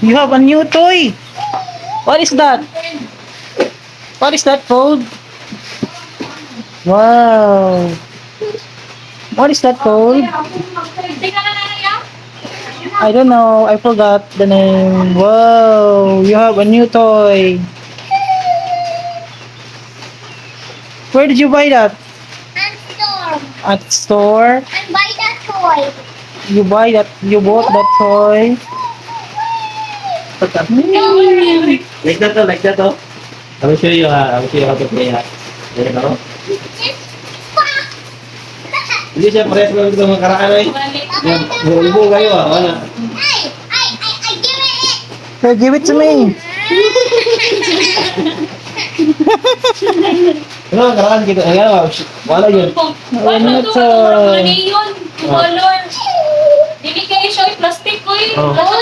You have a new toy. What is that? What is that called? Wow. What is that called? I don't know. I forgot the name. Wow. You have a new toy. Where did you buy that? And store. At store? And buy that toy. You bought that toy? Like that, oh, like that, oh. I will show you. I will show you how to play. There you go. Hindi siya pares lang ito mga karaan eh. Yung kayo wala. I give it. Hey, give it to me. Ano ang karaan kita? Ayan, wala yun. Ano to? Ano yun? Color. Dili kayo siya, plastic ko eh. Oh. Basta